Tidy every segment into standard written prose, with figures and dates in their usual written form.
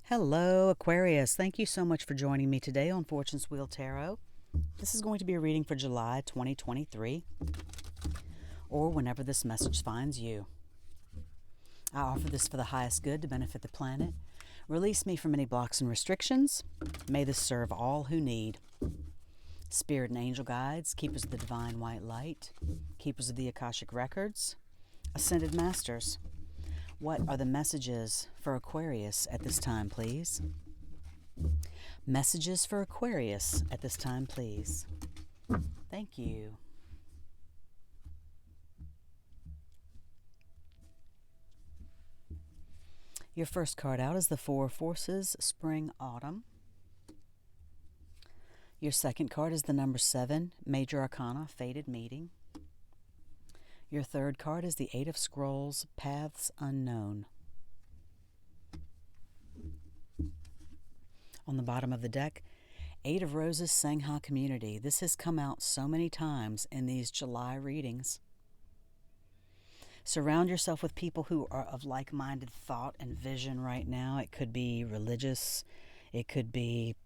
Hello, Aquarius. Thank you so much for joining me today on Fortune's Wheel Tarot. This is going to be a reading for July 2023, or whenever this message finds you. I offer this for the highest good to benefit the planet. Release me from any blocks and restrictions. May this serve all who need. Spirit and angel guides, keepers of the divine white light, keepers of the Akashic records, ascended masters. What are the messages for Aquarius at this time, please? Messages for Aquarius at this time, please. Thank you. Your first card out is the Four of Forces, Spring, Autumn. Your second card is the number 7, Major Arcana, Fated Meeting. Your third card is the Eight of Scrolls, Paths Unknown. On the bottom of the deck, Eight of Roses, Sangha Community. This has come out so many times in these July readings. Surround yourself with people who are of like-minded thought and vision right now. It could be religious. It could be,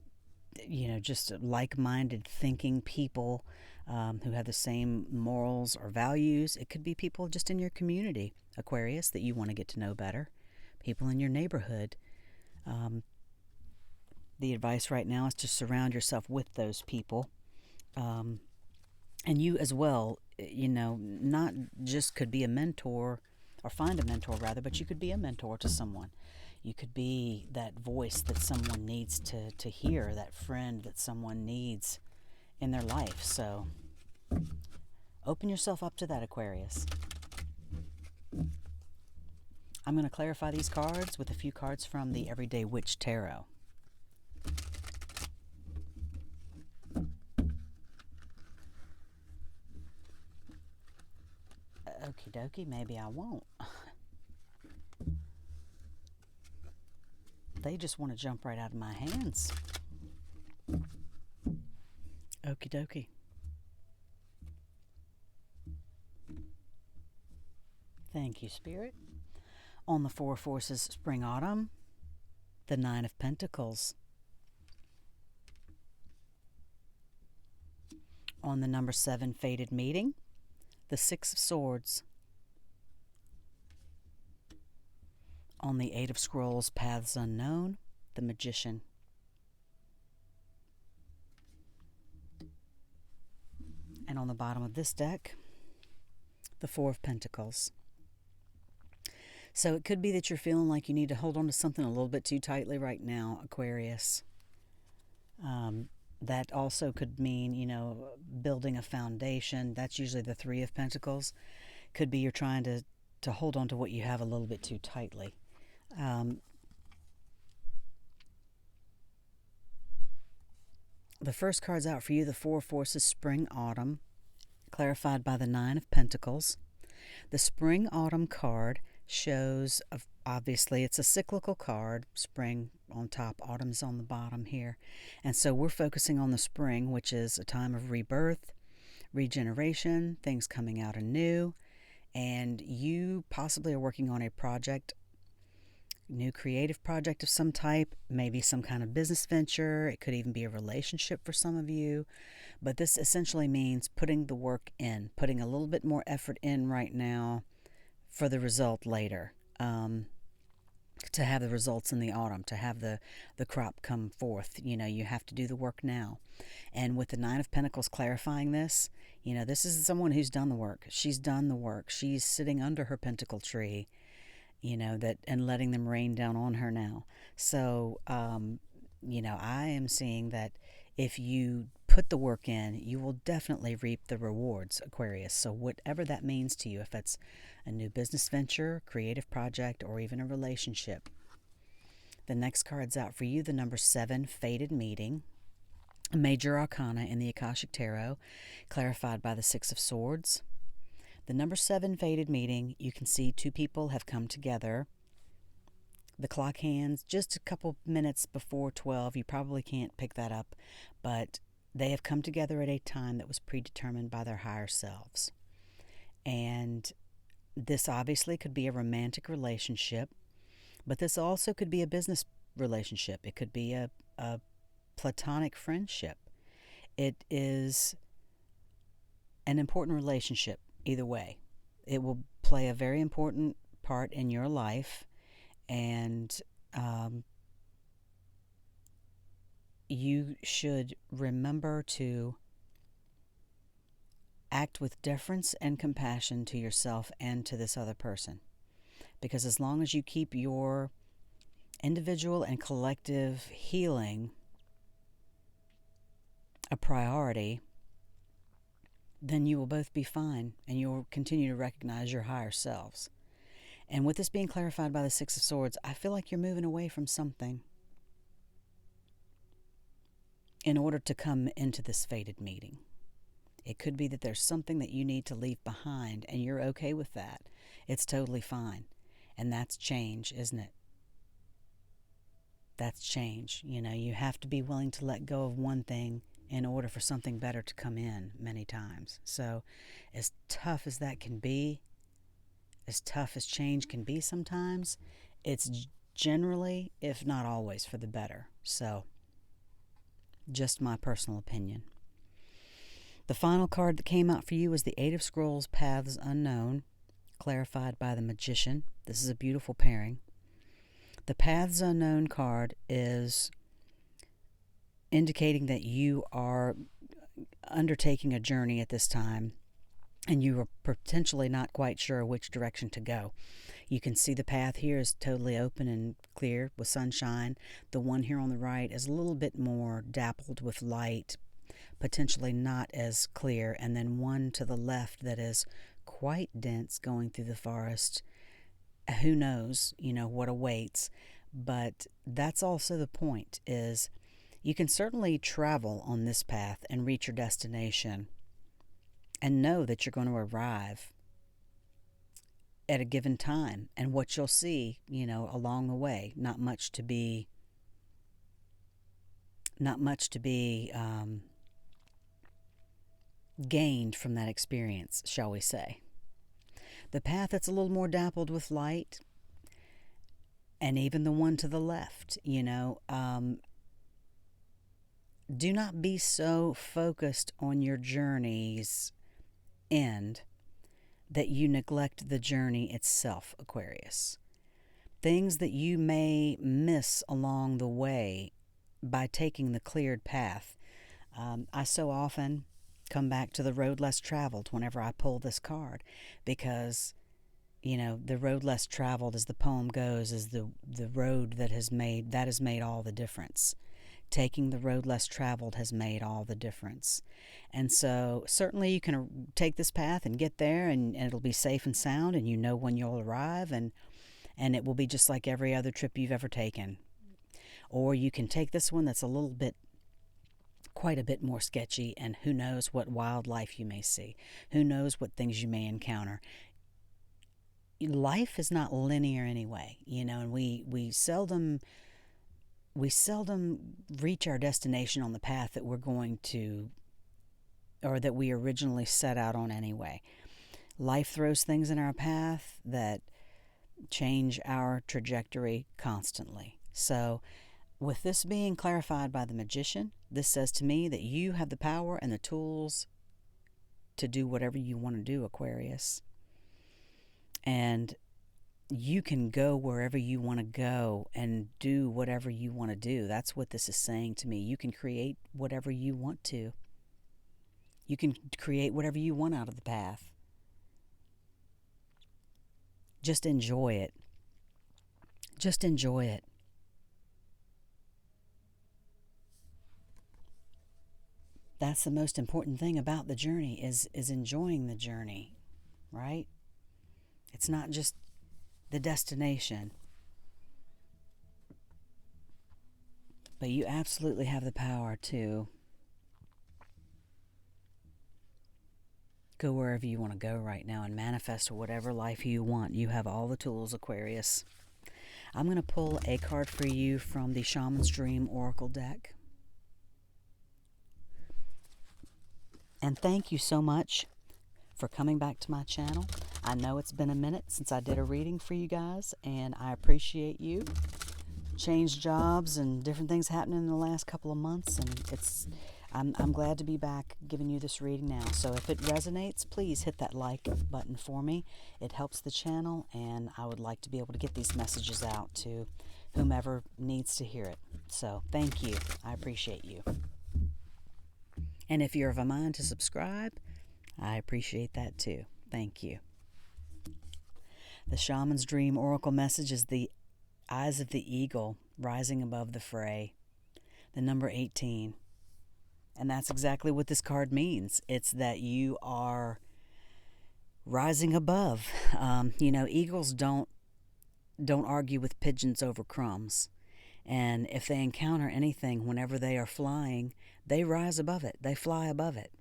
just like-minded thinking people who have the same morals or values. It could be people just in your community, Aquarius, that you want to get to know better. People in your neighborhood. The advice right now is to surround yourself with those people. And you as well, not just could be a mentor, or find a mentor rather, but you could be a mentor to someone. You could be that voice that someone needs to hear, that friend that someone needs in their life. So open yourself up to that, Aquarius. I'm going to clarify these cards with a few cards from the Everyday Witch Tarot. Okie dokie, maybe I won't. They just want to jump right out of my hands. Okie dokie. Thank you, Spirit. On the Four Forces, Spring, Autumn, the Nine of Pentacles. On the number 7, Fated Meeting, the Six of Swords. On the Eight of Scrolls, Paths Unknown, the Magician. And on the bottom of this deck, the Four of Pentacles. So it could be that you're feeling like you need to hold on to something a little bit too tightly right now, Aquarius. That also could mean, building a foundation. That's usually the Three of Pentacles. Could be you're trying to hold on to what you have a little bit too tightly. The first card's out for you, the Four Forces, Spring, Autumn, clarified by the Nine of Pentacles. The Spring, Autumn card shows, obviously, it's a cyclical card. Spring on top, autumn's on the bottom here. And so we're focusing on the spring, which is a time of rebirth, regeneration, things coming out anew. And you possibly are working on a project, new creative project of some type, maybe some kind of business venture. It could even be a relationship for some of you. But this essentially means putting the work in, putting a little bit more effort in right now for the result later. To have the results in the autumn, to have the crop come forth. You have to do the work now. And with the Nine of Pentacles clarifying this, this is someone who's done the work. She's done the work. She's sitting under her pentacle tree, and letting them rain down on her now. So, I am seeing that if you put the work in, you will definitely reap the rewards, Aquarius. So whatever that means to you, if it's a new business venture, creative project, or even a relationship. The next card's out for you, the number 7, Fated Meeting, a Major Arcana in the Akashic Tarot, clarified by the Six of Swords. The number 7, Fated Meeting, you can see two people have come together. The clock hands just a couple minutes before 12. You probably can't pick that up, but they have come together at a time that was predetermined by their higher selves. And this obviously could be a romantic relationship, but this also could be a business relationship. It could be a platonic friendship. It is an important relationship either way. It will play a very important part in your life, and you should remember to act with deference and compassion to yourself and to this other person. Because as long as you keep your individual and collective healing a priority, then you will both be fine, and you'll continue to recognize your higher selves. And with this being clarified by the Six of Swords, I feel like you're moving away from something in order to come into this fated meeting. It could be that there's something that you need to leave behind, and you're okay with that. It's totally fine. And that's change, isn't it? That's change. You know, you have to be willing to let go of one thing in order for something better to come in many times. So as tough as that can be, as tough as change can be sometimes, it's generally, if not always, for the better. So just my personal opinion. The final card that came out for you was the Eight of Scrolls, Paths Unknown, clarified by the Magician. This is a beautiful pairing. The Paths Unknown card is indicating that you are undertaking a journey at this time, and you are potentially not quite sure which direction to go. You can see the path here is totally open and clear with sunshine. The one here on the right is a little bit more dappled with light, potentially not as clear, and then one to the left that is quite dense going through the forest. Who knows, what awaits, but that's also the point, is you can certainly travel on this path and reach your destination and know that you're going to arrive at a given time, and what you'll see, along the way, not much to be gained from that experience, shall we say. The path that's a little more dappled with light, and even the one to the left, do not be so focused on your journey's end that you neglect the journey itself, Aquarius. Things that you may miss along the way by taking the cleared path. I so often come back to the road less traveled whenever I pull this card, because the road less traveled, as the poem goes, is the road that has made all the difference. Taking the road less traveled has made all the difference. And so certainly you can take this path and get there, and it'll be safe and sound, and you know when you'll arrive, and it will be just like every other trip you've ever taken. Or you can take this one that's quite a bit more sketchy, and who knows what wildlife you may see. Who knows what things you may encounter. Life is not linear anyway, and we seldom reach our destination on the path that we're going to, or that we originally set out on anyway. Life throws things in our path that change our trajectory constantly. So with this being clarified by the Magician, this says to me that you have the power and the tools to do whatever you want to do, Aquarius. And you can go wherever you want to go and do whatever you want to do. That's what this is saying to me. You can create whatever you want to. You can create whatever you want out of the path. Just enjoy it. Just enjoy it. That's the most important thing about the journey, is enjoying the journey, right? It's not just the destination. But you absolutely have the power to go wherever you want to go right now and manifest whatever life you want. You have all the tools, Aquarius. I'm going to pull a card for you from the Shaman's Dream Oracle deck. And thank you so much for coming back to my channel. I know it's been a minute since I did a reading for you guys, and I appreciate you changed jobs and different things happening in the last couple of months, and I'm glad to be back giving you this reading now. So if it resonates, please hit that like button for me. It helps the channel, and I would like to be able to get these messages out to whomever needs to hear it. So thank you. I appreciate you. And if you're of a mind to subscribe, I appreciate that too. Thank you. The Shaman's Dream Oracle message is the eyes of the eagle rising above the fray. The number 18. And that's exactly what this card means. It's that you are rising above. Eagles don't argue with pigeons over crumbs. And if they encounter anything whenever they are flying, they rise above it. They fly above it.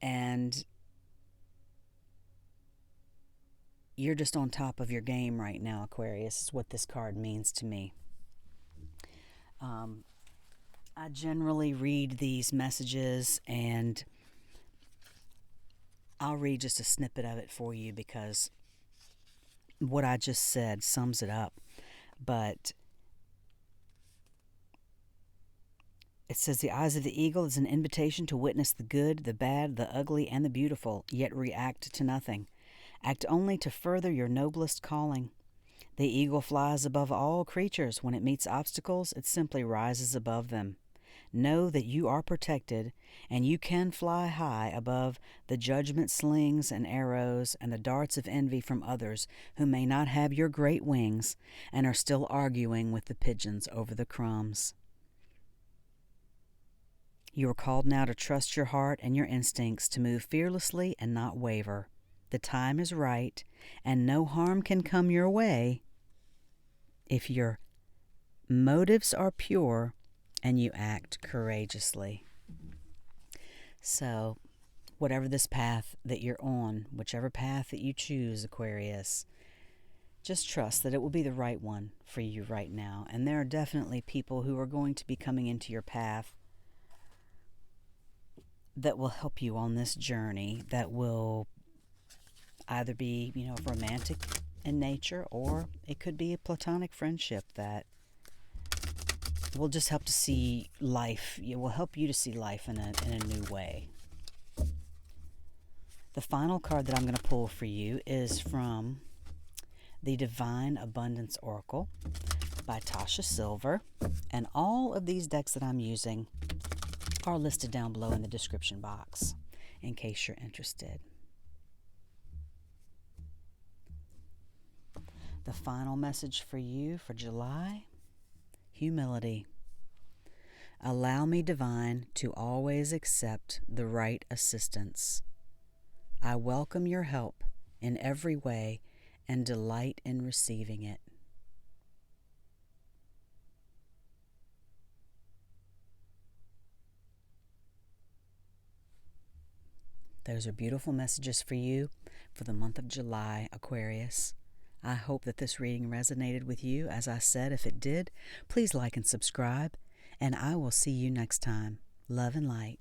And you're just on top of your game right now, Aquarius, is what this card means to me. I generally read these messages, and I'll read just a snippet of it for you because what I just said sums it up. But it says, the eyes of the eagle is an invitation to witness the good, the bad, the ugly, and the beautiful, yet react to nothing. Act only to further your noblest calling. The eagle flies above all creatures. When it meets obstacles, it simply rises above them. Know that you are protected, and you can fly high above the judgment slings and arrows and the darts of envy from others who may not have your great wings and are still arguing with the pigeons over the crumbs. You are called now to trust your heart and your instincts, to move fearlessly and not waver. The time is right, and no harm can come your way if your motives are pure and you act courageously. So, whatever this path that you're on, whichever path that you choose, Aquarius, just trust that it will be the right one for you right now. And there are definitely people who are going to be coming into your path that will help you on this journey, that will either be, romantic in nature, or it could be a platonic friendship that will just help to see life. It will help you to see life in a new way. The final card that I'm going to pull for you is from the Divine Abundance Oracle by Tasha Silver. And all of these decks that I'm using are listed down below in the description box in case you're interested. The final message for you for July: humility. Allow me, Divine, to always accept the right assistance. I welcome your help in every way and delight in receiving it. Those are beautiful messages for you for the month of July, Aquarius. I hope that this reading resonated with you. As I said, if it did, please like and subscribe, and I will see you next time. Love and light.